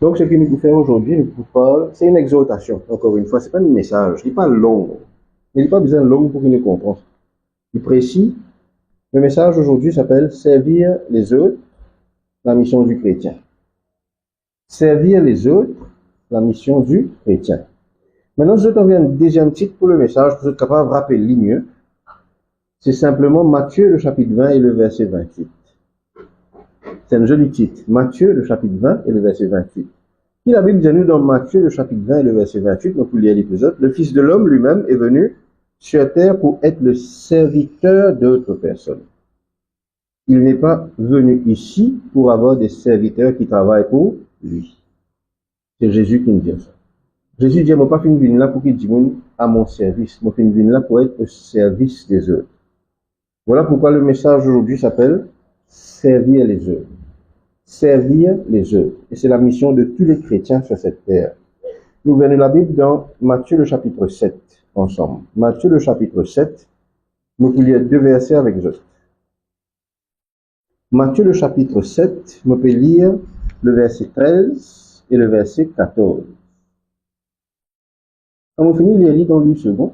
Donc, ce que nous pouvons faire aujourd'hui, c'est une exhortation. Encore une fois, c'est pas un message. Il n'est pas long. Il n'est pas besoin de long pour qu'il nous comprenne. Il est précis. Le message aujourd'hui s'appelle Servir les autres, la mission du chrétien. Servir les autres, la mission du chrétien. Maintenant, je t'envoie un deuxième titre pour le message, pour être capable de rappeler mieux. C'est simplement Matthieu, le chapitre 20 et le verset 28. C'est un joli titre. Matthieu, le chapitre 20 et le verset 28. Et la Bible dit nous dans Matthieu, le chapitre 20 et le verset 28, donc vous lire l'épisode, le Fils de l'homme lui-même est venu sur terre pour être le serviteur d'autres personnes. Il n'est pas venu ici pour avoir des serviteurs qui travaillent pour lui. C'est Jésus qui nous dit ça. Jésus dit, je ne suis pas venu là pour qu'il dise à mon service. Je suis venu là pour être au service des autres. Voilà pourquoi le message aujourd'hui s'appelle Servir les autres. Servir les autres. Et c'est la mission de tous les chrétiens sur cette terre. Nous venons de la Bible dans Matthieu le chapitre 7 ensemble. Matthieu le chapitre 7, nous pouvons lire deux versets avec eux. Matthieu le chapitre 7, nous pouvons lire le verset 13 et le verset 14. Quand vous finissez de lire dans 8 secondes,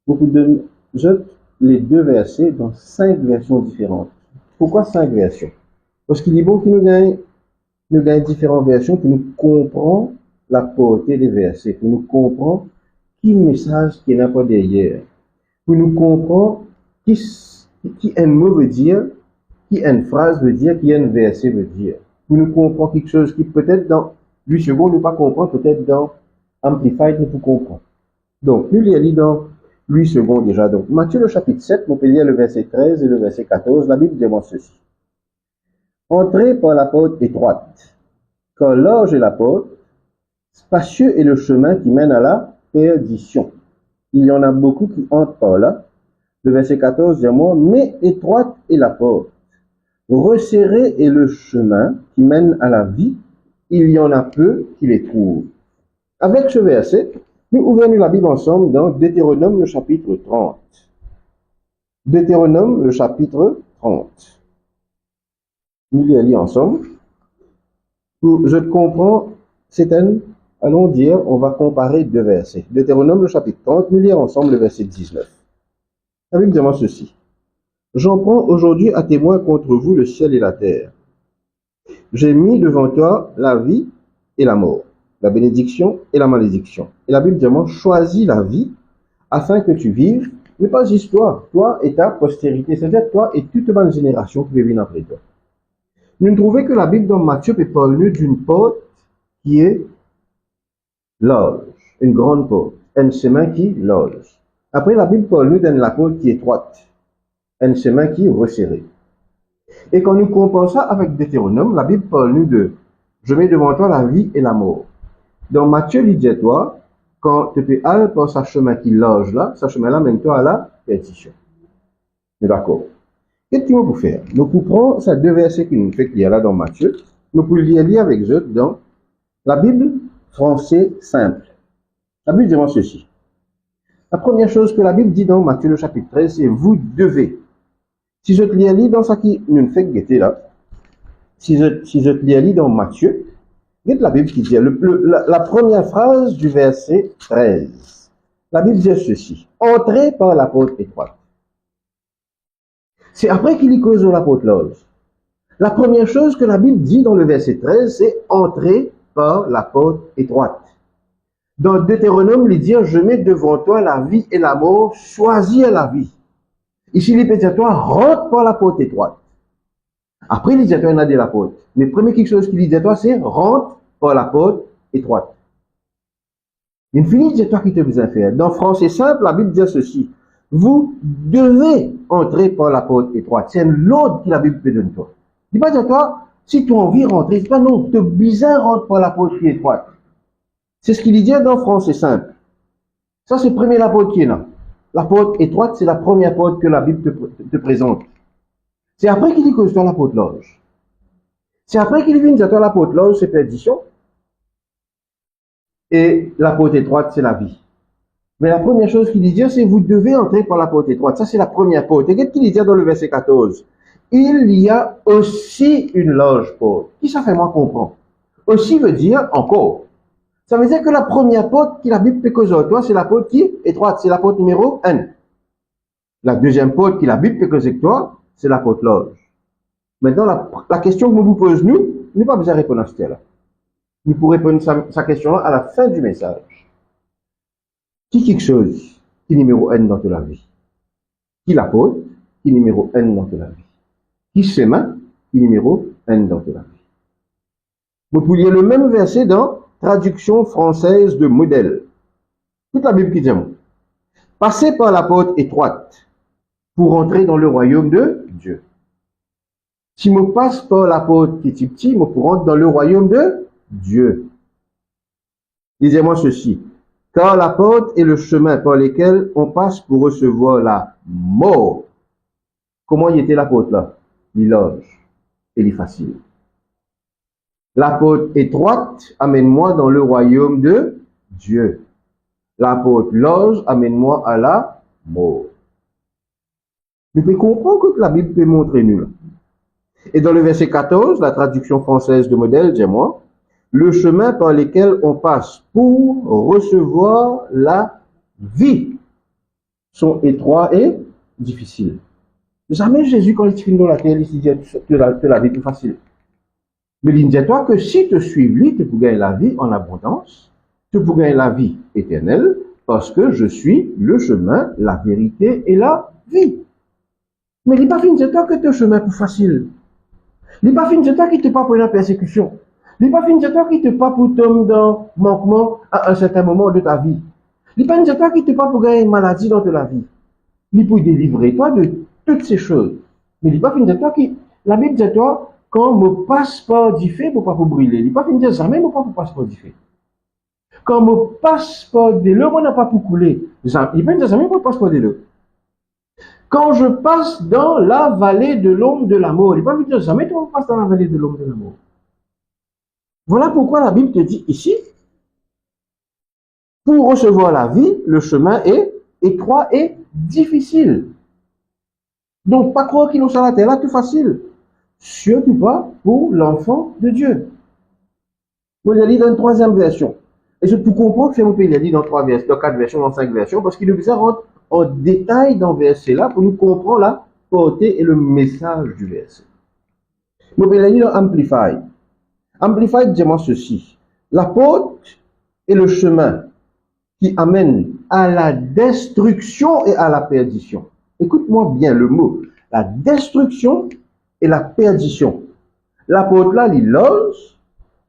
vous pouvez jeter les deux versets dans 5 versions différentes. Pourquoi 5 versions? Parce qu'il est bon que nous gagnons différentes versions pour nous comprendre la portée des versets, pour nous comprendre qui message qui est là pas derrière, pour nous comprendre qui un mot veut dire, qui une phrase veut dire, qui un verset veut dire. Pour nous comprendre quelque chose qui peut-être dans 8 secondes ne pas comprendre, peut-être dans Amplified nous pouvons comprendre. Donc, nous lisons dans 8 secondes déjà. Donc, Matthieu le chapitre 7, nous pouvons lire le verset 13 et le verset 14. La Bible demande ceci. Entrez par la porte étroite, car large est la porte, spacieux est le chemin qui mène à la perdition. Il y en a beaucoup qui entrent par là. Le verset 14 dit moi, mais étroite est la porte, resserré est le chemin qui mène à la vie. Il y en a peu qui les trouvent. Avec ce verset, nous ouvrons la Bible ensemble dans Deutéronome le chapitre 30. Deutéronome le chapitre 30. Nous lisons ensemble. Je comprends, allons dire, on va comparer deux versets. Deutéronome le chapitre 30, nous lisons ensemble le verset 19. La Bible demande ceci. J'en prends aujourd'hui à témoin contre vous le ciel et la terre. J'ai mis devant toi la vie et la mort, la bénédiction et la malédiction. Et la Bible demande, choisis la vie afin que tu vives, mais pas juste toi et ta postérité, c'est-à-dire toi et toute bonne génération qui va venir après toi. Nous trouvons que la Bible dans Matthieu peut parler d'une porte qui est large, une grande porte, un chemin qui est large. Après, la Bible parle d'une la porte qui est étroite, un chemin qui est resserré. Et quand nous comparons ça avec Deutéronome, la Bible parle de je mets devant toi la vie et la mort. Dans Matthieu, il dit toi, quand tu peux aller par ce chemin qui est large là, ce chemin-là mène-toi à la perdition. D'accord. Qu'est-ce que nous pouvons faire? Nous pouvons prendre ces deux versets qui nous fait qu'il y a là dans Matthieu, nous pouvons lire avec eux dans la Bible français simple. La Bible dit ceci. La première chose que la Bible dit dans Matthieu le chapitre 13, c'est vous devez. Si je te lis dans ce qui nous fait guetter là, si je te lis dans Matthieu, regarde la Bible qui dit, la première phrase du verset 13. La Bible dit ceci. Entrez par la porte étroite. C'est après qu'il y cause la porte large. La première chose que la Bible dit dans le verset 13, c'est entrer par la porte étroite. Dans Deutéronome, il dit, je mets devant toi la vie et la mort, choisis la vie. Ici, il peut dire, toi, rentre par la porte étroite. Après, il dit, toi, il a dit la porte. Mais premier quelque chose qu'il dit, toi, c'est rentre par la porte étroite. Il finit, dit, toi, qui te besoin faire. Dans français simple, la Bible dit ceci. Vous devez entrer par la porte étroite. C'est l'ordre que la Bible te donne toi. Il ne dit pas dire toi, si tu as envie de rentrer, c'est pas non, tu es besoin de rentrer par la porte qui est étroite. C'est ce qu'il dit dans français simple. Ça, c'est premier la porte qui est là. La porte étroite, c'est la première porte que la Bible te présente. C'est après qu'il dit que c'est la porte large. C'est après qu'il vient dire que la porte large, c'est perdition. Et la porte étroite, c'est la vie. Mais la première chose qu'il dit, c'est vous devez entrer par la porte étroite. Ça, c'est la première porte. Et qu'est-ce qu'il dit dans le verset 14? Il y a aussi une large porte. Qui ça fait moi comprendre? aussi veut dire encore. Ça veut dire que la première porte qui la Bible peut causer toi, c'est la porte qui est étroite, c'est la porte numéro 1. La deuxième porte qui la Bible peut causer toi, c'est la porte large. Maintenant, la question que nous vous posons, nous n'est pas besoin de répondre à ce là. Nous pourrons répondre sa question à la fin du message. Qui quelque chose qui est numéro 1 dans ta vie? Qui l'apôtre qui est numéro 1 dans ta vie? Qui chemin qui est numéro 1 dans ta vie? Vous pourriez le même verset dans traduction française de modèle. Toute la Bible qui dit, passez par la porte étroite pour entrer dans le royaume de Dieu. Si je passe par la porte qui est petit, je pour rentrer dans le royaume de Dieu. Lisez-moi ceci. Car la porte est le chemin par lequel on passe pour recevoir la mort. Comment y était la porte là? Il large et il facile. La porte étroite amène-moi dans le royaume de Dieu. La porte large amène-moi à la mort. Nous pouvons comprendre que la Bible peut montrer nous. Et dans le verset 14, la traduction française de modèle, dis-moi, le chemin par lequel on passe pour recevoir la vie sont étroits et difficiles. Jamais Jésus, quand il finit dans la terre, il dit que la vie est plus facile. Mais il dit toi que si tu suis lui, tu peux gagner la vie en abondance, tu peux gagner la vie éternelle, parce que je suis le chemin, la vérité et la vie. Mais il n'est pas fini de toi que tu as un chemin plus facile. Il n'est pas fini de toi qui te pas pour une persécution. Il n'est pas fini de toi qui te pas pour tomber dans manquement à un certain moment de ta vie. Il n'est pas fini de toi qui te pas pour gagner une maladie dans ta vie. Il est pour délivrer toi de toutes ces choses. Mais il n'est pas fini de toi qui, la Bible dit toi, quand mon passeport dit fait, pour pas pour brûler. Il n'est pas fini de dire jamais mon passeport dit fait. Quand mon passeport de l'eau, on n'a pas pour couler. Il n'est pas fini de dire jamais mon passeport de l'eau. Quand je passe dans la vallée de l'ombre de la mort, il n'est pas fini de dire jamais tu passes dans la vallée de l'ombre de la mort. Voilà pourquoi la Bible te dit ici, pour recevoir la vie, le chemin est étroit et difficile. Donc, pas croire qu'il nous soit la terre là, tout facile. Surtout pas pour l'enfant de Dieu. Vous l'avez dit dans une troisième version. Et je peux comprendre que c'est mon pays, il a dit dans 3 versions, dans 4 versions, dans 5 versions, parce qu'il nous besoin rentrer en détail dans le verset là pour nous comprendre la portée et le message du verset. Mon pays, il a dit dans Amplify. Amplify dit-moi ceci. La porte est le chemin qui amène à la destruction et à la perdition. Écoute-moi bien le mot. La destruction et la perdition. La porte là, il loge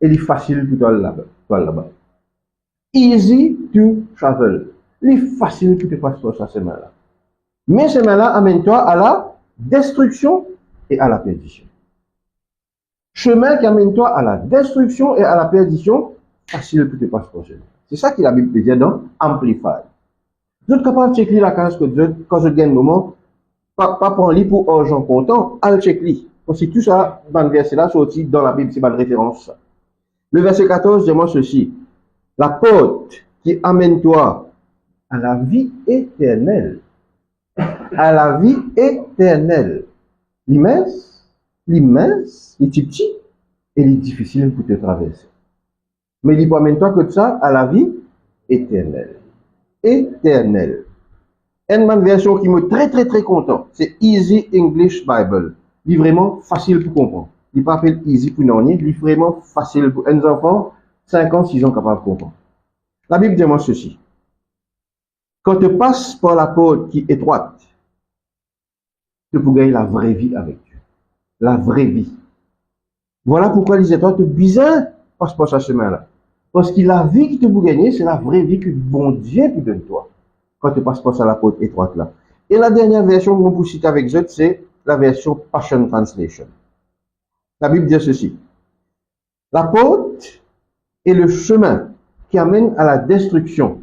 et il est facile pour toi là-bas. Easy to travel. Il est facile pour te passer sur ce chemin-là. Mais ce chemin-là amène-toi à la destruction et à la perdition. Chemin qui amène-toi à la destruction et à la perdition, facile pour te passer sur ce chemin. C'est ça que la Bible dit dans Amplify. Vous êtes capable de checker la case que quand je gagne un moment, pas prendre lit pour argent comptant, al checker. Parce que tout ça, dans le verset là, sorti dans la Bible, c'est pas de référence. Le verset 14 dit-moi ceci. La porte qui amène toi à la vie éternelle. À la vie éternelle. L'immense, il est petit et il est difficile pour te traverser. Mais il amène toi que ça à la vie éternelle. Éternelle. Une version qui me très très très content, c'est Easy English Bible. Il est vraiment facile pour comprendre. Il n'est pas appelé easy pour non, il est vraiment facile pour un enfant, 5 ans, 6 ans capable de comprendre. La Bible dit moi ceci. Quand tu passes par la porte qui est étroite, tu peux gagner la vraie vie avec Dieu. La vraie vie. Voilà pourquoi les étoiles te bizarre passe par ce chemin-là. Parce que la vie qui te peut gagner, c'est la vraie vie que bon Dieu te donne toi. Quand tu passes par la porte étroite là. Et la dernière version qu'on peut citer avec eux, c'est la version Passion Translation. La Bible dit ceci. La porte est le chemin qui amène à la destruction.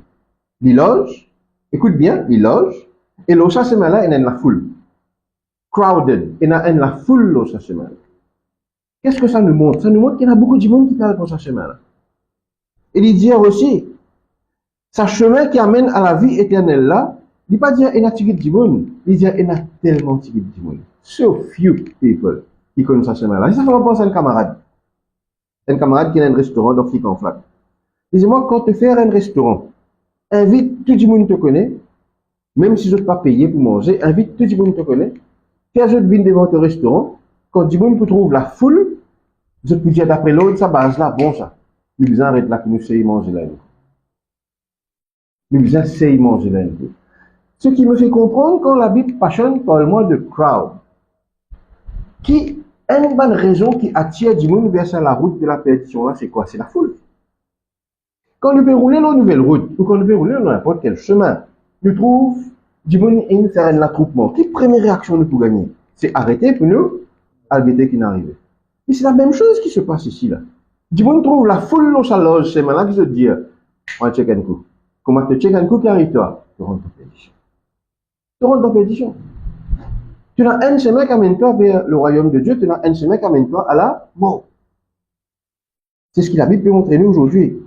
L'éloge, écoute bien, l'éloge, et l'eau ce chemin-là, il y a la foule. Crowded, il y a la foule l'eau ce chemin-là. Qu'est-ce que ça nous montre? Ça nous montre qu'il y a beaucoup de monde qui parlent pour ce chemin-là. Et il dit aussi, ce chemin qui amène à la vie éternelle là, il ne dit pas dire qu'il y a du monde, il dit qu'il y a tellement de monde. So few people qui connaissent ce chemin-là. Et ça fait penser à un camarade. Un camarade qui a un restaurant dans Flic en Flac. Dis-moi, quand tu fais un restaurant, invite tout le monde te connaît, même si je ne pas payer pour manger, invite tout le monde te connaît. Fais je viens devant ton restaurant, quand tout le monde trouve la foule, je peux dire d'après l'autre, ça base là, bon ça. Nous besoin arrêter là que nous essayons manger là. Nous besoin essayer manger là. Ce qui me fait comprendre quand la Bible passionne parle-moi de crowd. Qui a une bonne raison qui attire du monde vers la route de la perdition là, c'est quoi? C'est la foule. Quand nous pouvons rouler dans une nouvelle route, ou quand nous pouvons rouler dans n'importe quel chemin, nous trouvons du monde et faire un attroupement. Quelle première réaction nous pouvons gagner? C'est arrêter pour nous, arrêter qui n'arrive. Mais c'est la même chose qui se passe ici là. Du monde trouve la foule dans sa loge, c'est maintenant qui se dit, on va check un coup. Comment tu check un coup qui arrive toi? Tu rentres en perdition. Tu rentres en perdition. Tu as un chemin qui amène toi vers le royaume de Dieu, tu as un chemin qui amène toi à la mort. C'est ce que la Bible peut montrer nous aujourd'hui.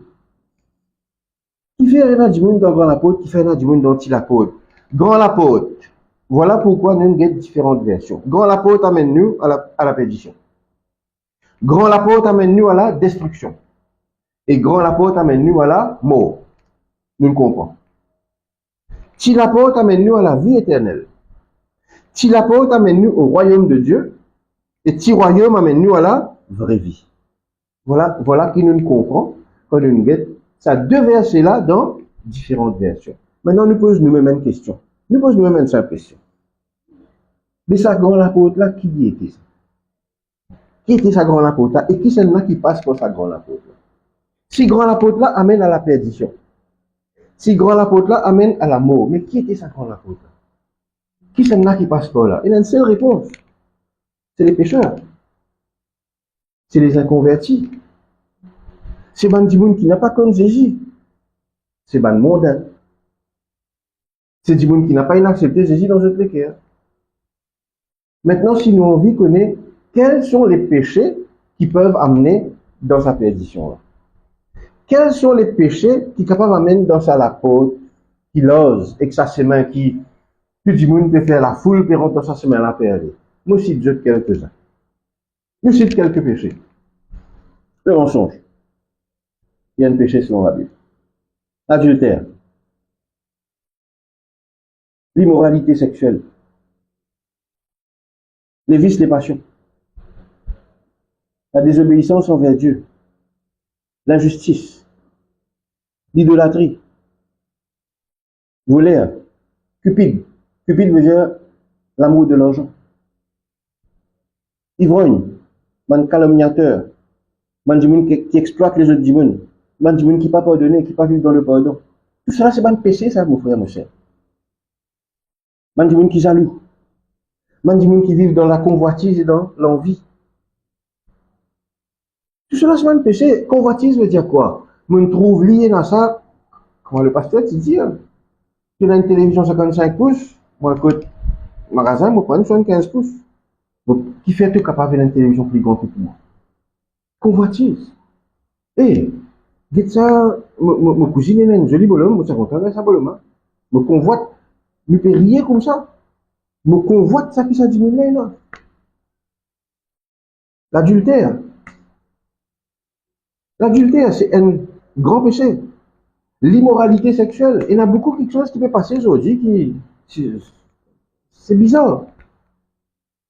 Qui fait rien du monde dans grand apôtre, qui fait rien du monde dans petit apôtre. Grand apôtre. Voilà pourquoi nous avons différentes versions. Grand apôtre amène nous à la perdition. Grand apôtre amène nous à la destruction. Et grand apôtre amène nous à la mort. Nous le comprenons. Petit apôtre amène nous à la vie éternelle. Petit apôtre amène nous au royaume de Dieu. Et petit royaume amène nous à la vraie vie. Voilà qui nous comprend quand nous avons ça deux versets-là dans différentes versions. Maintenant, nous posons nous-mêmes une question. Nous posons nous-mêmes une simple question. Mais sa grand apôtre-là, qui était ça? Qui était sa grand apôtre-là? Et qui c'est là qui passe pour sa grand apôtre-là? Si grand apôtre-là amène à la perdition. Si grand apôtre-là amène à la mort. Mais qui était sa grand apôtre-là? Qui c'est là qui passe par là? Il y a une seule réponse. C'est les pécheurs. C'est les inconvertis. C'est ban du monde qui n'a pas connu Jésus. C'est ban mondain. C'est du monde qui n'a pas accepté Jésus dans notre cœur. Maintenant, si nous avons envie de connaître quels sont les péchés qui peuvent amener dans sa perdition. Quels sont les péchés qui sont capables d'amener dans sa lapôtre, qui l'ose, et que sa semaine qui, tout le monde peut faire la foule, peut rentrer dans sa semaine la perdre. Nous citons quelques-uns. Nous citons quelques péchés. Le mensonge. Il y a un péché selon la Bible. L'adultère. L'immoralité sexuelle. Les vices, les passions. La désobéissance envers Dieu. L'injustice. L'idolâtrie. Voler. Cupide. Cupide veut dire l'amour de l'argent. Ivrogne. Man calomniateur. Man du monde qui exploite les autres du monde. Man du monde qui n'a pas pardonné, qui n'a pas vivre dans le pardon. Tout cela, c'est un péché, ça, mon frère, mon cher. Man du monde qui jaloux. Man du monde qui vit dans la convoitise et dans l'envie. Tout cela, c'est un péché. Convoitise veut dire quoi? On trouve lié dans ça, comment le pasteur te dit, tu as une télévision 55 pouces, moi, écoute, magasin, moi, prends une 75 pouces. Donc, qui fait tout capable d'une télévision plus grande que moi? Convoitise. Et, dites ça, mon cousine est une jolie bonhomme, moi, ça content, ça bonhomme, me convoite, me fait rire comme ça. Me convoite, ça qui ça dit, là. L'adultère. L'adultère, c'est un grand péché. L'immoralité sexuelle. Il y a beaucoup de choses qui peut passer aujourd'hui qui, c'est bizarre.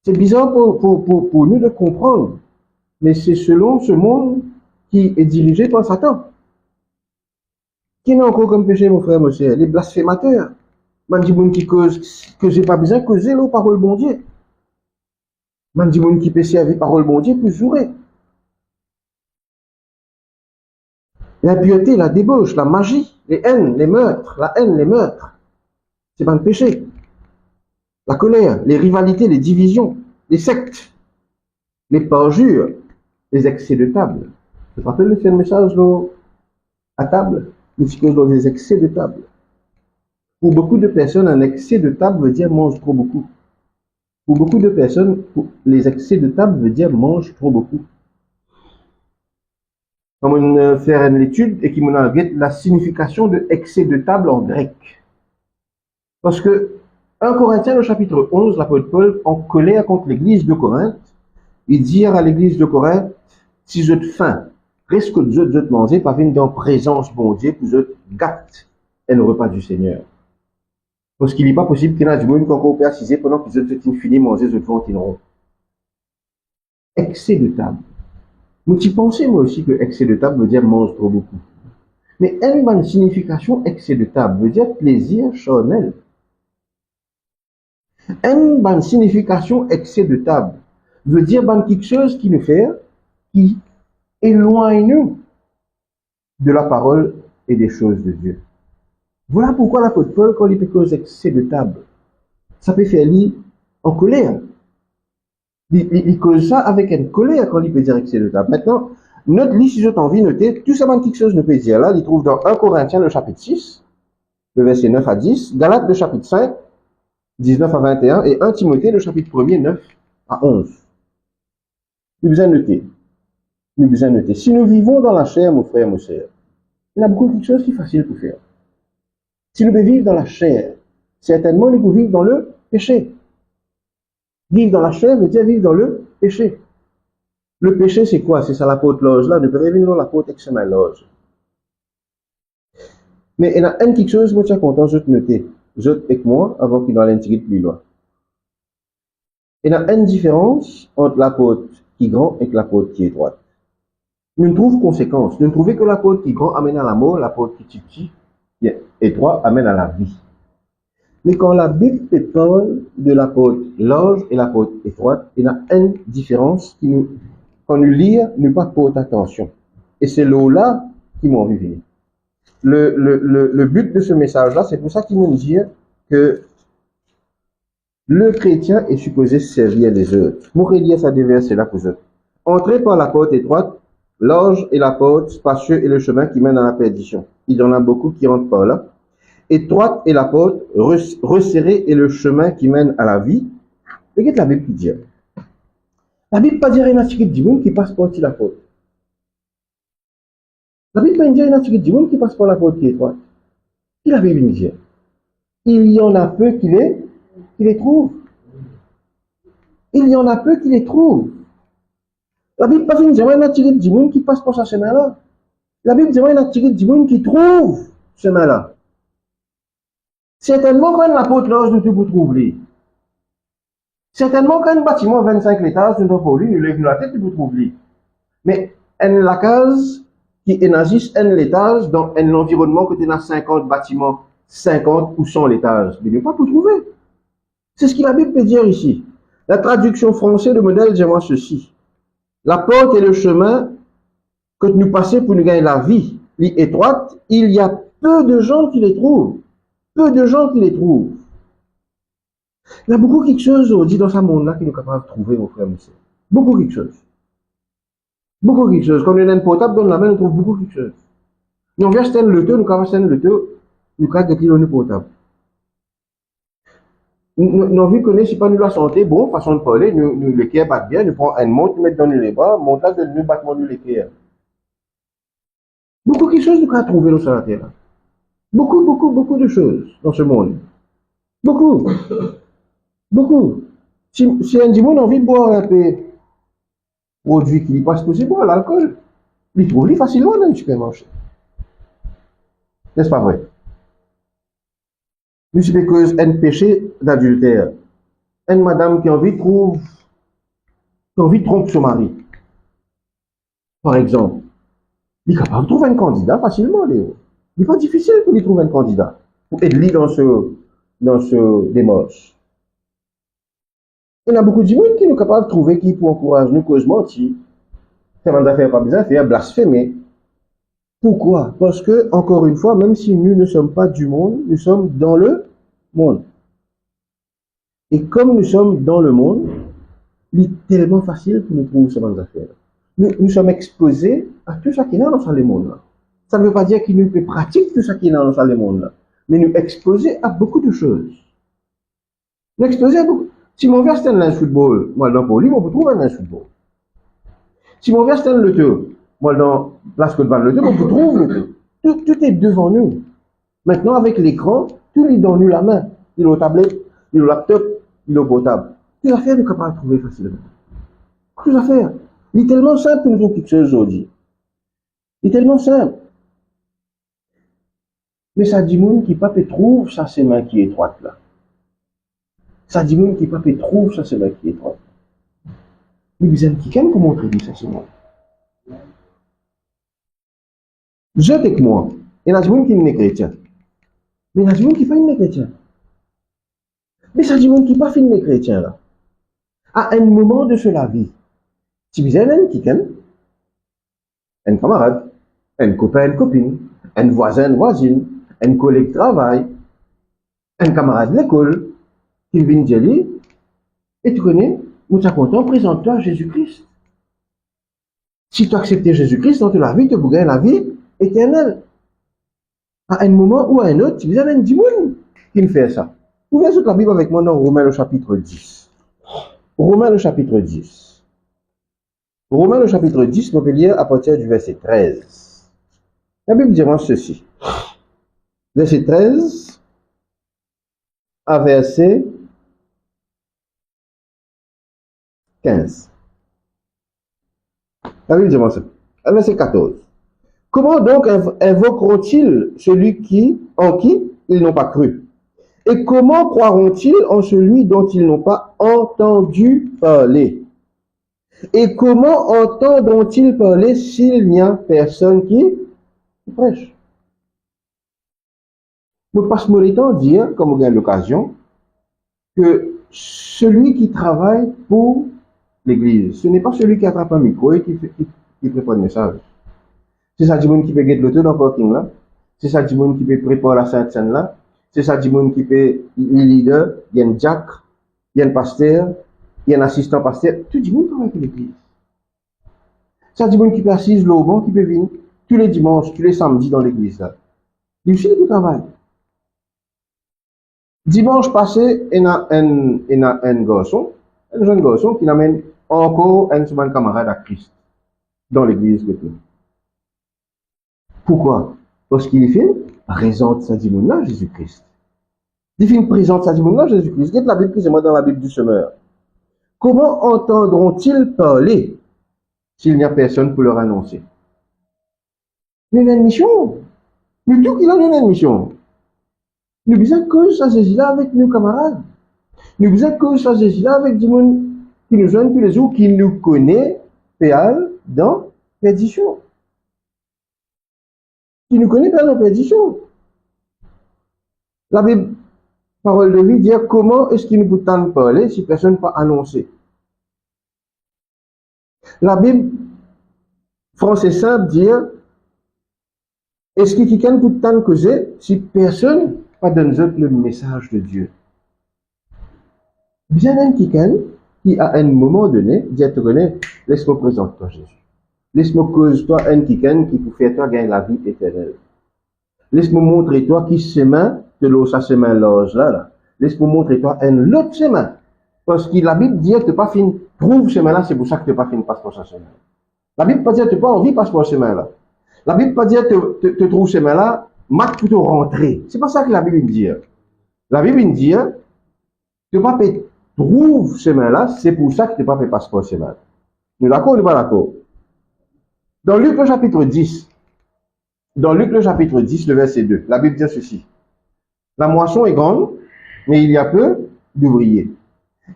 C'est bizarre pour nous de comprendre. Mais c'est selon ce monde qui est dirigé par Satan. Qui n'a encore comme péché, mon frère, mon cher? Les blasphémateurs. Man di moun qui cause, que j'ai pas besoin de causer la parole bon Dieu. Man di moun qui peut servir parole bon Dieu pour jurer. L'impureté, la débauche, la magie, les haines, les meurtres, la haine, les meurtres. C'est pas un péché. La colère, les rivalités, les divisions, les sectes, les parjures, les excès de table. Je te rappelle de faire un message là, à table, nous disons les excès de table. Pour beaucoup de personnes, un excès de table veut dire mange trop beaucoup. Pour beaucoup de personnes, les excès de table veut dire mange trop beaucoup. Quand on fait une étude et qui m'en regarde la signification de excès de table en grec. Parce que 1 Corinthiens, au chapitre 11, l'apôtre Paul, en colère contre l'église de Corinthe, il dit à l'église de Corinthe, si je te faim, Reste que vous autres mangez, pas venir dans la présence bon Dieu, vous autres gâtent et le repas du Seigneur. Parce qu'il n'est pas possible qu'il y ait du monde qui encore assisé pendant que vous autres fini manger, vous autres continueront. Excès de table. Vous y pensez, moi aussi, que excès de table veut dire mange trop beaucoup. Mais une bonne signification, excès de table, veut dire plaisir charnel. Une bonne signification, excès de table, veut dire quelque chose qui nous fait, qui éloigne nous de la parole et des choses de Dieu. Voilà pourquoi l'apôtre Paul, quand il peut cause excès de table, ça peut faire lui en colère. Il cause ça avec une colère quand il peut dire excès de table. Maintenant, note lui si j'ai envie de noter, tout ça, quelque chose ne peut dire là, il trouve dans 1 Corinthiens, le chapitre 6, le verset 9 à 10, Galates, le chapitre 5, 19 à 21, et 1 Timothée, le chapitre 1er, 9 à 11. Nous besoin de noter. Nous besoin de noter. Si nous vivons dans la chair, mon frère, mon sœur, il y a beaucoup de choses qui sont faciles pour faire. Si nous devons vivre dans la chair, certainement nous pouvons vivre dans le péché. Vivre dans la chair veut dire vivre dans le péché. Le péché, c'est quoi? C'est ça l'apôtre Loge là. Nous pouvons revenir dans l'apôtre extrêmement Loge. Mais il y a quelque chose, moi, je suis content de noter. Je avec moi, avant qu'il n'aille tirer plus loin. Il y a une différence entre l'apôtre qui est grand et l'apôtre qui est étroite. Nous ne trouvons conséquence. Nous ne trouvons que l'apôtre qui est grand amène à la mort, l'apôtre qui est petit, qui est étroit, amène à la vie. Mais quand la Bible parle de l'apôtre large et l'apôtre étroite, il y a une différence qui nous, quand nous lisons, nous pas porte attention. Et c'est là qui m'en venir. Le but de ce message-là, c'est pour ça qu'il nous dit que le chrétien est supposé servir les autres. Moi, je dire ça des versets là pour eux. Entrez par la porte étroite, large est la porte, spacieux est le chemin qui mène à la perdition. Il y en a beaucoup qui rentrent par là. Étroite est la porte, resserrée est le chemin qui mène à la vie. Regardez la Bible qui dit. La Bible pas dire une tirée du monde qui passe par la porte. La Bible pas dire une tirée du monde qui passe par la porte qui est étroite. Qui la Bible dit? Il y en a peu qui les trouvent. Il y en a peu qui les trouvent. La Bible pas dire une tirée du monde qui passe par ce chemin-là. La Bible dit une tirée du monde qui trouve ce chemin-là. Certainement, quand l'apôtre Loge, nous vous trouver. Certainement, quand un bâtiment 25 étages, nous pour lui, nous lèvons la tête, nous trouver. Mais, la case qui énergise un étage dans un environnement que tu as 50 bâtiments, 50 ou 100 étages, mais ne pas pour trouver. C'est ce que la Bible peut dire ici. La traduction française, le modèle, dit moi ceci. La porte et le chemin que nous passons pour nous gagner la vie, étroite, il y a peu de gens qui les trouvent. Peu de gens qui les trouvent. Il y a beaucoup quelque chose aujourd'hui dans ce monde-là qui nous est capable de trouver, mon frère, mon sœur. Beaucoup quelque chose. Beaucoup quelque chose. Quand on a un portable dans la main, on trouve beaucoup quelque chose. Nous, on vient acheter le taux, nous avons acheté le taux, nous avons acheté le portable. Nous avons vu que si pas nous la santé, bon, façon de parler, nous les cœurs battent bien, nous prenons une montre, nous mettons dans les bras, montage de nous battement nous les cœurs. Beaucoup quelque chose nous avons trouvé dans cette terre. Beaucoup de choses dans ce monde. Beaucoup. Beaucoup. Si un dimanche a envie de boire un peu produit qui passe possible, boire l'alcool, il trouve facilement dans le supermarché. N'est-ce pas vrai? Nous, c'est cause un péché d'adultère. Une madame qui a envie de tromper son mari. Par exemple. Il est capable de trouver un candidat facilement, Léo. Il n'est pas difficile pour lui trouver un candidat. Pour aider dans ce démarche. Il y a beaucoup de monde qui sont capables de trouver qui pour encourager nous cause mentir. Faire des affaires pas besoin faire blasphémer. Pourquoi? Parce que, encore une fois, même si nous ne sommes pas du monde, nous sommes dans le monde. Et comme nous sommes dans le monde, il est tellement facile pour nous trouver ces affaires. Nous sommes exposés à tout ce qui est dans ce monde-là. Ça ne veut pas dire qu'il nous peut pratiquer tout ce qui est dans ce monde-là. Mais nous exposés à beaucoup de choses. Nous exposés à beaucoup. Si mon verre c'est un football, moi dans Poli, on peut trouver un football. Si mon verre c'est un loto, moi dans place que devant le loto, on peut trouver le loto. Tout est devant nous. Maintenant, avec l'écran, tout est dans nous la main. Il est au tablette, il est au laptop, il est au portable. Toutes les affaires, nous sommes capables de trouver facilement. Toutes les affaires. Il est tellement simple pour nous trouver quelque chose aujourd'hui. Il est tellement simple. Mais ça dit moun qui pas peut trouve ça c'est main qui est étroite là. Ça dit moun qui pas peut trouve ça c'est main qui est étroite. Mais vous avez quelqu'un pour montrer ça c'est moi. Je avec moi. Et là, je dis qui n'est chrétien. Mais là, je dis qui pas une chrétien. Mais ça dit qui pas fin chrétien là. À un moment de la vie, si vous avez un quelqu'un, un camarade, un copain, une copine, un voisin, une voisine, un collègue de travail, un camarade de l'école, qui vient dire, et tu connais, nous sommes contents, présente-toi à Jésus-Christ. Si tu acceptes Jésus-Christ dans ta vie, tu vas gagner la vie éternelle. À un moment ou à un autre, si vous avez un dimoine qui fait ça. Ouvrez toute la Bible avec moi dans Romains le chapitre 10. Romains le chapitre 10. Romains le chapitre 10, on peut lire à partir du verset 13. La Bible dira ceci. Verset 13 à verset 15. La Bible dira ça. À verset 14. Comment donc invoqueront-ils celui en qui ils n'ont pas cru? Et comment croiront-ils en celui dont ils n'ont pas entendu parler? Et comment entendront-ils parler s'il n'y a personne qui prêche? Je passe mon temps à dire, comme vous avez l'occasion, que celui qui travaille pour l'Église, ce n'est pas celui qui attrape un micro et qui prépare le message. C'est ça du monde qui peut guetter l'auto dans le parking là. C'est ça du monde qui peut préparer la Sainte Seine là. C'est ça du monde qui peut le leader. Il y a un Jack, il y a un pasteur, il y a un assistant pasteur. Tout le monde travaille pour l'église. Ça du monde qui peut assise là au banc, qui peut venir tous les dimanches, tous les samedis dans l'église là. Il aussi du travail. Dimanche passé, il y a un garçon, un jeune garçon qui amène encore un second camarade à Christ dans l'église de tout. Pourquoi? Parce qu'il présente sa dimon là Jésus-Christ. Il présente sa dimon là Jésus-Christ. Regardez la Bible que c'est moi dans la Bible du semeur. Comment entendront-ils parler s'il n'y a personne pour leur annoncer? Il y a une mission. Nous tout qu'il a une mission. Nous besoin que ça Jésus là avec nos camarades. Nous besoin que ça Jésus là avec des gens qui nous joignent tous les jours, qui nous connaît, péal dans perdition. Qui nous connaît pas dans perdition. La Bible, parole de vie, dit comment est-ce qu'il nous peut tant parler si personne n'a pas annoncé. La Bible, français simple, dit est-ce que quelqu'un peut tant causer si personne pas donne le message de Dieu. Bien un quelqu'un qui à un moment donné dit te connais, laisse-moi présenter toi Jésus. Laisse-moi cause toi un quelqu'un qui peut faire toi gagner la vie éternelle. Laisse-moi montrer toi qui chemin de l'eau sa chemin large là. Laisse-moi montrer toi un autre chemin. Parce que la Bible dit que tu pas fin trouve chemin là, c'est pour ça que tu pas fin passe par ce chemin. La Bible pas dire que tu pas envie passe par ce chemin là. La Bible pas dire que tu trouves chemin là, marque plutôt rentrer. C'est pas ça que la Bible dit. La Bible dit tu pas trouve chemin là, c'est pour ça que tu pas fait passer par ce chemin. Nous d'accord ou pas d'accord? Dans Luc le chapitre 10, le verset 2, la Bible dit ceci. La moisson est grande, mais il y a peu d'ouvriers.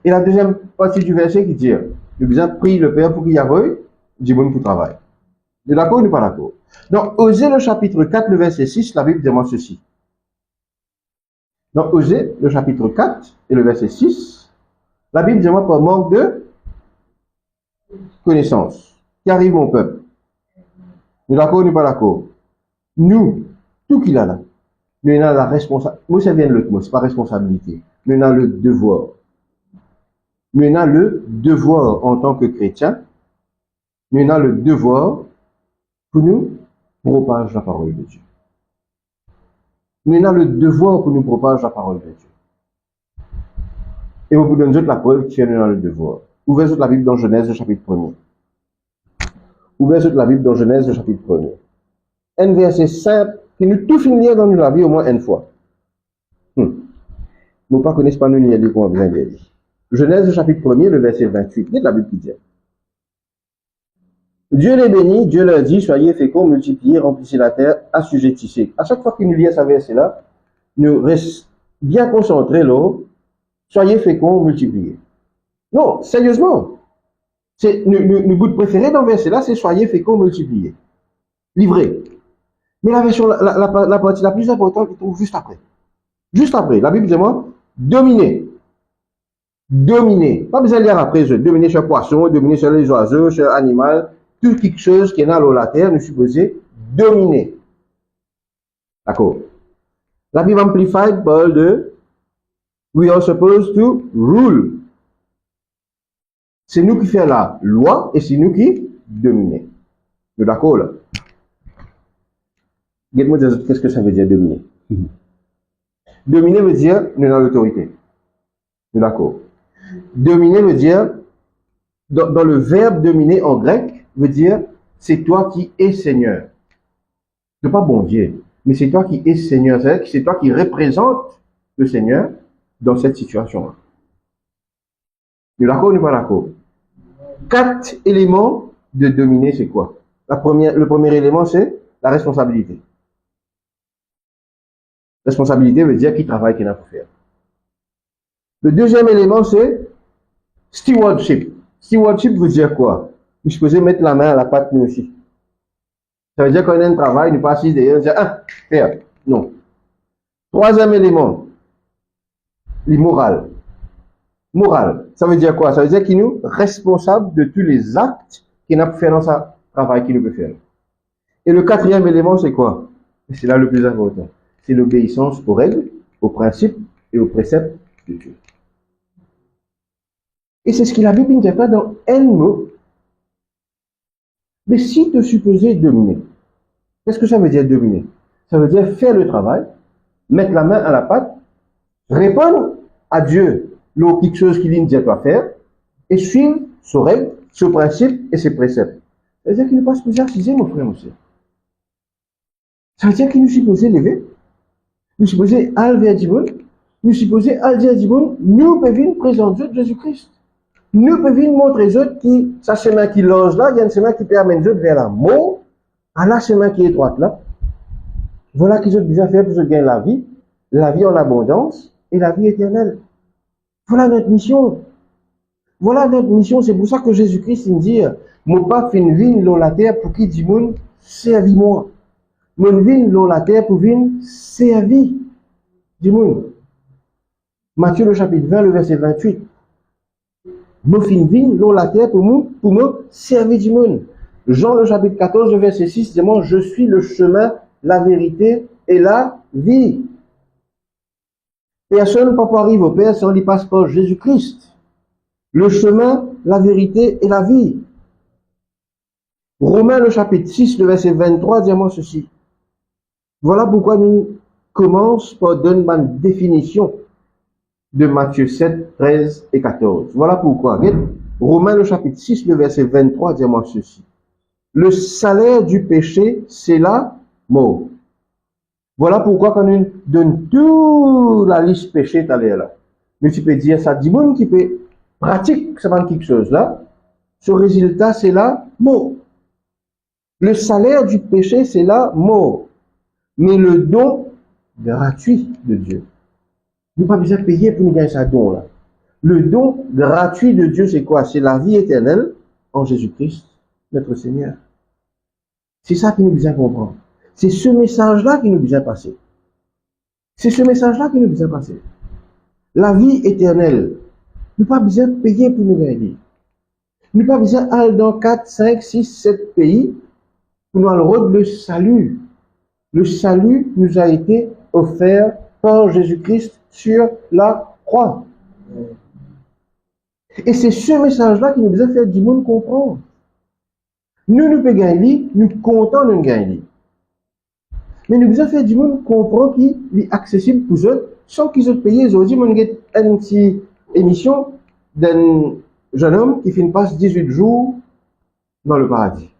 Et la deuxième partie du verset qui dit, le besoin prie le Père pour qu'il y ait du bon pour travail. Nous d'accord ou pas d'accord? Dans Osée le chapitre 4, le verset 6, la Bible dit moi ceci. Dans Osée le chapitre 4 et le verset 6, la Bible dit moi par manque de connaissance. Qui arrive mon peuple? Nous d'accord ou pas d'accord? Nous, tout qu'il a là, nous avons la responsabilité. Moi, ça vient de l'autre mot, c'est pas responsabilité. Nous avons le devoir. Nous avons le devoir en tant que chrétien. Nous avons le devoir pour nous propager la parole de Dieu. Nous avons le devoir pour nous propager la parole de Dieu. Et on vous donne la preuve qui fait nous avons le devoir. Ouvrez la Bible dans Genèse, le chapitre 1er. Ouvrez la Bible dans Genèse, le chapitre 1er. Un verset simple qui nous tout finir dans la vie au moins une fois. Nous ne connaissons pas nous ni les qu'on a besoin de lire. Genèse, le chapitre 1er, le verset 28. Dites la Bible qui dit. Dieu les bénit, Dieu leur dit, soyez féconds, multipliez, remplissez la terre, assujettissez. À chaque fois qu'il nous lit ce verset-là, nous restons bien concentrés là, soyez féconds, multipliez. Non, sérieusement. Le bout préféré dans ce verset-là, c'est soyez féconds, multipliez. Livrez. Mais la version, la partie la plus importante, il trouve juste après. Juste après. La Bible dit moi, dominer. Dominer. Pas besoin de lire après, dominer sur le poisson, dominer sur les oiseaux, sur l'animal, tout quelque chose qui est dans la terre, nous supposons dominer. D'accord. La Bible Amplified parle de we are supposed to rule. C'est nous qui faisons la loi et c'est nous qui dominons. D'accord là? Dites-moi qu'est-ce que ça veut dire dominer? Dominer veut dire nous avons l'autorité. D'accord. Dominer veut dire, dans le verbe dominer en grec, veut dire c'est toi qui es Seigneur. C'est pas bon Dieu, mais c'est toi qui es Seigneur. C'est-à-dire que c'est toi qui représente le Seigneur dans cette situation-là. Nous d'accord ou nous pas d'accord? 4 éléments de dominer, c'est quoi? Le premier élément, c'est la responsabilité. Responsabilité veut dire qui travaille, qui n'a pas faire. Le deuxième élément, c'est stewardship. Stewardship veut dire quoi? Vous supposez mettre la main à la pâte, nous aussi. Ça veut dire qu'on a un travail, nous pas assis derrière, on dit, ah, faire. Non. Troisième élément, l'immoral. Moral. Ça veut dire quoi? Ça veut dire qu'il nous responsable de tous les actes qu'il n'a pas fait dans son travail qu'il peut faire. Et le quatrième élément, c'est quoi? C'est là le plus important. C'est l'obéissance aux règles, aux principes et aux préceptes de Dieu. Et c'est ce que la Bible ne dit pas dans un mot. Mais si tu es supposé dominer, qu'est-ce que ça veut dire dominer? Ça veut dire faire le travail, mettre la main à la pâte, répondre à Dieu quelque chose qu'il dit à faire, et suivre ses règles, ses principes et ses préceptes. Ça veut dire qu'il n'est pas supposé assiser, mon frère, monsieur. Ça veut dire qu'il nous supposé lever, nous supposé aller vers Dieu, nous supposé aller dire Dieu, nous pouvons présenter Dieu de Jésus-Christ. Nous pouvons montrer aux autres qui, sa chemin qui longe là, il y a un chemin qui peut amener les autres vers la mort, à la chemin qui est étroite là. Voilà qu'ils ont bien fait pour se gagner la vie en abondance et la vie éternelle. Voilà notre mission. Voilà notre mission. C'est pour ça que Jésus-Christ il dit, mon pas fin vin dans la terre pour qui dit moun, servis-moi. Mon vin dans la terre pour vin, servis. Dit moun. Matthieu le chapitre 20, le verset 28. Nous fin vin dans la terre pour me servir du monde. Jean le chapitre 14, le verset 6, dit moi, je suis le chemin, la vérité et la vie. Personne ne peut pas arriver au Père sans lui passe par Jésus-Christ. Le chemin, la vérité et la vie. Romains le chapitre 6, le verset 23, dit moi ceci. Voilà pourquoi nous commençons par donner une définition de Matthieu 7, 13 et 14. Voilà pourquoi. Romains le chapitre 6, le verset 23, dit moi ceci. Le salaire du péché, c'est la mort. Voilà pourquoi quand on donne toute la liste péché, t'as l'air là. Mais tu peux dire ça, dit bon qui peut pratiquer quelque chose là. Ce résultat, c'est la mort. Le salaire du péché, c'est la mort. Mais le don gratuit de Dieu. Nous n'avons pas besoin de payer pour nous gagner ce don là. Le don gratuit de Dieu, c'est quoi? C'est la vie éternelle en Jésus-Christ, notre Seigneur. C'est ça qui nous besoin comprendre. C'est ce message-là qui nous besoin passer. C'est ce message-là qui nous besoin passer. La vie éternelle. Nous n'avons pas besoin de payer pour nous gagner. Nous n'avons pas besoin d'aller dans 4, 5, 6, 7 pays pour nous rendre le salut. Le salut nous a été offert par Jésus-Christ sur la croix. Et c'est ce message-là qui nous besoin faire du monde comprendre. Nous pouvons gagner, nous comptons de gagner. Mais nous besoin faire du monde comprendre qu'il est accessible pour eux sans qu'ils aient payé. Aujourd'hui, on a une petite émission d'un jeune homme qui fait une passe 18 jours dans le paradis.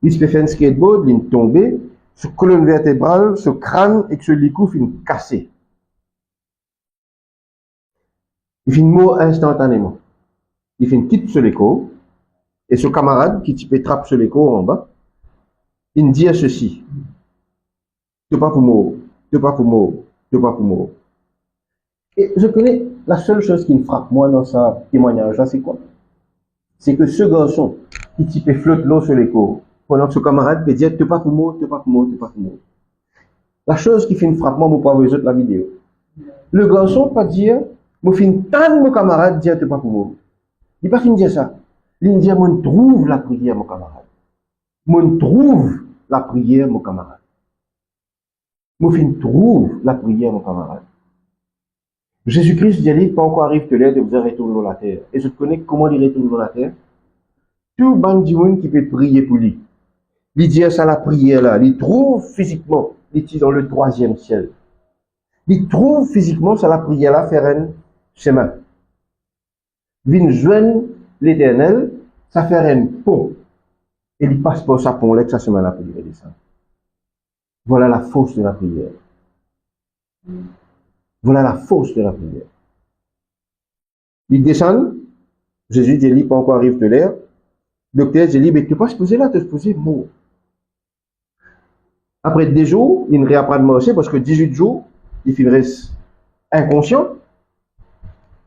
Il se fait faire un skateboard, il est tombé, sa colonne vertébrale, ce crâne et que ce licou finit cassé. Il finit mort instantanément. Il finit quitte sur l'écho Et ce camarade qui type trappe sur l'écho en bas, il me dit ceci. Te pas pour moi, te pas pour moi, te pas pour moi. Et je connais la seule chose qui me frappe, moi, dans ce témoignage-là, c'est quoi? C'est que ce garçon qui type flotte l'eau sur l'écho, pendant que ce camarade peut dire te pas pour moi, te pas pour moi, te pas pour moi. La chose qui fait une frappe, moi, mon pas de la vidéo. Le garçon pas dire, moi, fin tant mon camarade dire te pas pour moi. Il pas fin dire ça. Il dit, moi, trouve la prière, mon camarade. Moi, trouve la prière, mon camarade. Moi, fin trouve la prière, mon camarade. Jésus-Christ dit, pas encore arrive de l'air de vous retourner dans la terre. Et je connais comment il retourne dans la terre. Tout le monde qui peut prier pour lui. Il dit ça la prière là. Il trouve physiquement, il est dans le 3e ciel. Il trouve physiquement ça la prière là faire un chemin. Il joindre l'éternel, ça fait un pont. Et il passe par sa pont là que ça chemin là pour lui descendre. Voilà la force de la prière. Voilà la force de la prière. Il descend, Jésus dit, il pas encore arrive de l'air. Docteur dit, mais tu peux pas se poser là, tu te poser mort. Après 2 jours, il ne réapprend de marcher parce que 18 jours, il reste inconscient.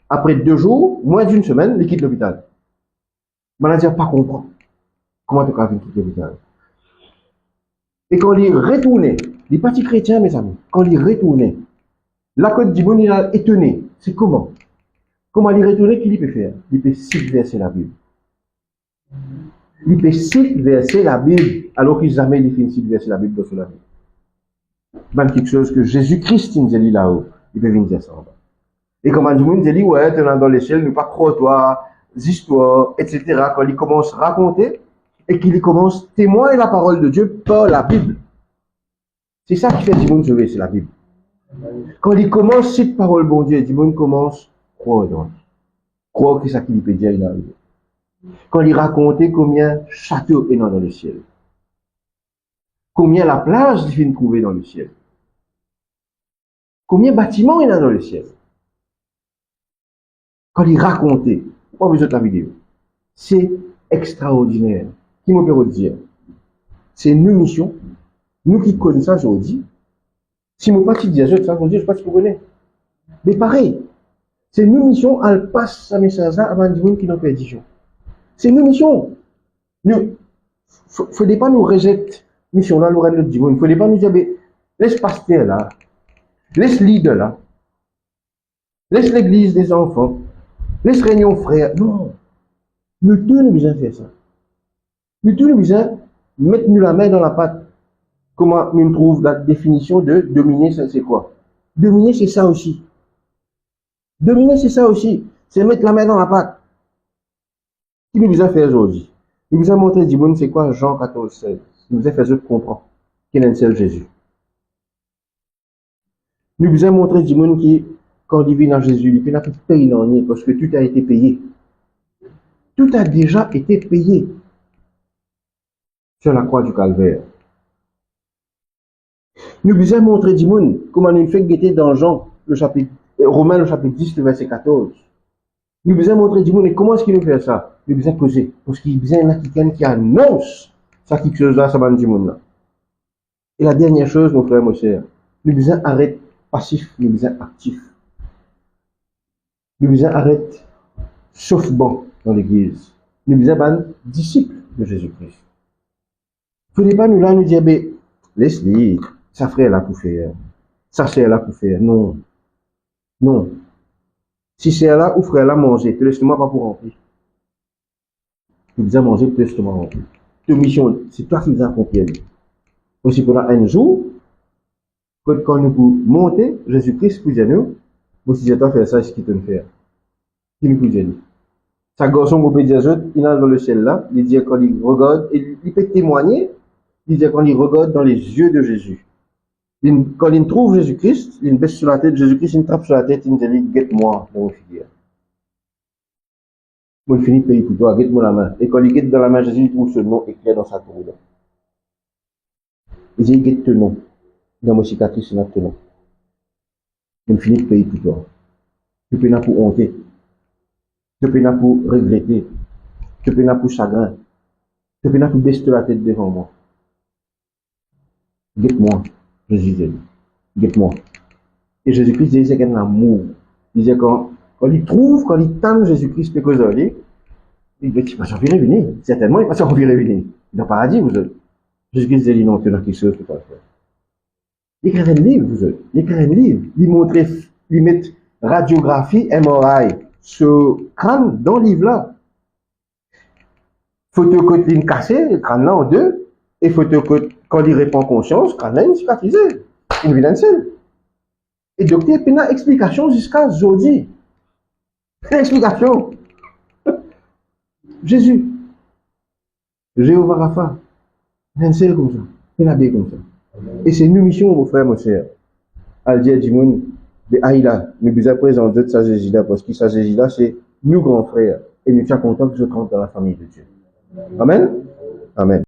Après 2 jours, moins d'une semaine, il quitte l'hôpital. Le manager pas comprend. Comment tu as quitter l'hôpital? Et quand il retournait, il n'est pas chrétien, mes amis, quand il retournait, la côte du monde, il a étonné. C'est comment? Comment il retournait, qu'il peut faire? Il peut subverser la Bible. Il peut subverser la Bible, alors qu'il jamais il fait subverser la Bible dans la Bible. Même quelque chose que Jésus-Christ nous dit là-haut, il peut venir dire ça en bas. Et comme un monde dit, ouais, tu es dans l'échelle, ne pas croire toi, histoires, etc. Quand il commence à raconter, et qu'il commence à témoigner la parole de Dieu par la Bible. C'est ça qui fait du monde sauvé, c'est la Bible. Quand il commence cette parole, bon Dieu, du monde commence à croire dans lui. Croire que c'est ça qu'il peut dire, il arrive. Quand il racontait combien château est dans le ciel. Combien la plage il vient trouver dans le ciel. Combien de bâtiments il y a dans le ciel. Quand il racontait, pas besoin de la vidéo, c'est extraordinaire. Qui me peut dire? C'est nous mission, nous qui connaissons ça aujourd'hui. Si mon pas dire ça aujourd'hui, je ne sais pas si vous connaissez. Mais pareil, c'est nous mission, elle passe sa message là avant du monde qui n'ont pas dit. C'est nous mission. Nous, faudrait pas nous rejeter mission là, l'oreille de notre monde. Faudrait pas nous dire, laisse pasteur là, laisse leader là, laisse l'église des enfants, laisse réunion frère. Non. Nous tous nous besoin faire ça. Nous tous nous besoin mettre nous la main dans la pâte. Comment nous trouvons la définition de dominer, c'est quoi? Dominer, c'est ça aussi. Dominer, c'est ça aussi. C'est mettre la main dans la pâte. Ce qu'il nous a fait aujourd'hui. Il nous a montré du monde, c'est quoi Jean 14, 16. Il nous a fait comprendre qu'il est un seul Jésus. Il nous a montré du monde qui, quand il vit dans Jésus, il n'a plus de payer dans rien parce que tout a été payé. Tout a déjà été payé sur la croix du Calvaire. Nous vous avons montré du monde comment nous fait guetter dans Jean, le chapitre, Romains, le chapitre 10, le verset 14. Nous vous avons montré du monde et comment est-ce qu'il nous fait ça? Nous vous avons posé. Parce qu'il y a quelqu'un qui annonce ça, quelque chose là, ça va du monde là. Et la dernière chose, mon frère, mon cher, nous vous avons arrêté passif, nous vous avons actif. Nous vous avons arrêté sauf bon dans l'église. Nous vous avons disciples de Jésus-Christ. Il ne faut pas nous là nous dire, laisse-les. Ça frère là pour faire. Ça sert là pour faire. Non. Non. Si c'est là ou frère là manger, te laisse-moi pas pour remplir. Tu vous as mangé, te laisse-moi remplir. Ta mission, c'est toi qui nous as accompli. Aussi pendant un jour, quand nous pouvons monter, Jésus-Christ pour dire nous, vous si toi faire ça, c'est ce qu'il te fait. Qui nous peut dire. Sa garçon vous peut dire, il est dans le ciel là, il dit quand il regarde, il peut témoigner, il dit quand il regarde dans les yeux de Jésus. Quand il trouve Jésus-Christ, il baisse sur la tête, Jésus-Christ, il tape sur la tête, il dit, guette-moi dans mon figure. Moi, il finit de payer pour toi, guette-moi la main. Et quand il guette dans la main, Jésus, il trouve ce nom écrit dans sa tour. Il dit, guette ton nom. Dans mon cicatrice, il a ton nom. Il finit de payer pour toi. Tu peux pas pour honter. Tu peux pas pour regretter. Tu peux pas pour chagrin. Tu peux pas baisser la tête devant moi. Guette-moi, Jésus dit. Guette-moi. Et Jésus-Christ disait qu'il y a un amour. Il disait quand il trouve, quand il tente Jésus-Christ, peut causer, il dit, pas s'en venir. Certainement, il va s'en venir. Dans le paradis, vous êtes. Jésus-Christ disait, non, tu n'as quelque chose que tu as fait. Il écrit un livre, vous êtes. Il écrit un livre. Il montre, il met radiographie, MRI, ce crâne dans le livre-là. Photocopie cassée, le crâne là en deux, et photocopie, quand il répond conscience, le crâne là est cicatrisé. Une vilaine seule. Et docteur Pena explication jusqu'à aujourd'hui. Explication. Jésus. Jéhovah Rapha. Un seul comme ça. Il a bien comme ça. Et c'est une mission, mon frère, mon cher. À dire du monde, de Aïla, nous vous présentons de sa Jésus-là, parce que sa Jésus-là, c'est nous grands frères. Et nous sommes contents que je compte dans la famille de Dieu. Amen. Amen.